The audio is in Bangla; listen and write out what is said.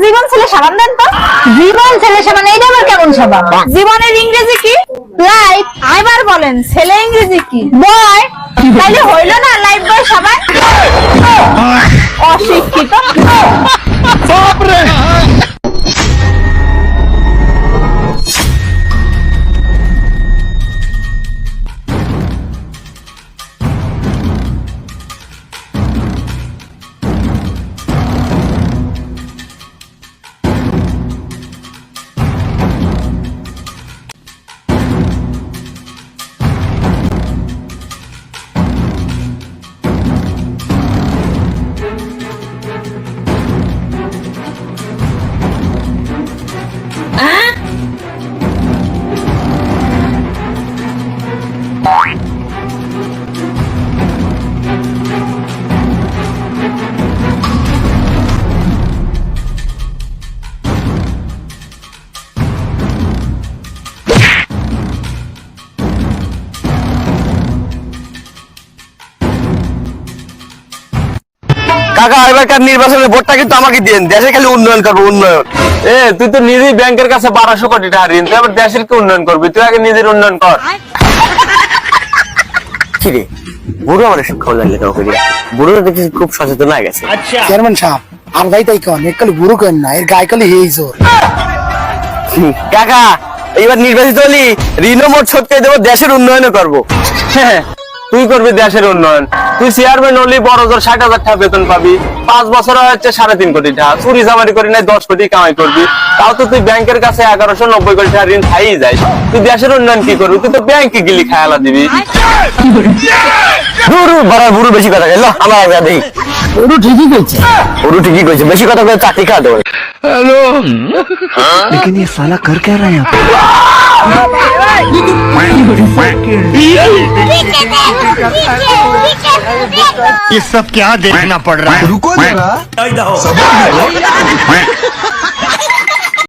জীবন ছেলে সাবান দেন তো। জীবন ছেলে সাবান, এইটা আবার কেমন সাবান? জীবনের ইংরেজি কি? লাইফ। আবার বলেন ছেলে ইংরেজি কি? বয়। তাইলে হইল না লাইফ বয় সাবান? অশিক্ষিত। বাপরে। কাকা এবারকার নির্বাচনের ভোটটা কিন্তু আমাকে দিন, দেশে খালি উন্নয়ন করবো, উন্নয়ন। তুই তো নিজেই ব্যাংকের কাছে 1200 কোটি টাকা ঋণ, তুই আবার দেশের কি উন্নয়ন করবি? তুই আগে নিজের উন্নয়ন কর। কি রে বুড়ো আমার এসব খবর লাগলে কাউকে দিয়ে? বুড়ো দেখি খুব সচেতন হয়ে গেছে। চেয়ারম্যান সাহেব আর গাই তাই কন এককালে বুড়ো কেন না, এর গায়ে কালে হেই জোর। কাকা এবার নির্বাচিত হলি ঋণও মোট শোধ করে দেবো, দেশের উন্নয়নও করবো। হ্যাঁ, তুই করবি দেশের উন্নয়ন। তুই চেয়ারম্যান হলি বড় জোর 60,000 টাকা বেতন পাবি, 5 বছরে হচ্ছে 3.5 কোটি টাকা। চুরি চামারি করি নাই 10 কোটি কামাই করবি, তাও তো তুই ব্যাংকের কাছে 1190 কোটি টাকা ঋণ খাইই যাই। তুই দেশের উন্নয়ন কি করবি? তুই তো ব্যাংকে গেলি খায়ালা দিবি। বুড়ো বেশি কথা গেল আমার আগে দেখি। বুড়ো ঠিকই কইছে। বুড়ো ঠিকই কইছে, বেশি কথা বলে চাকরি খাওয়া দেবো। হ্যালো। लेकिन ये साला कर क्या रहा है यहाँ पे? ये सब क्या देखना पड़ रहा है? रुको जरा।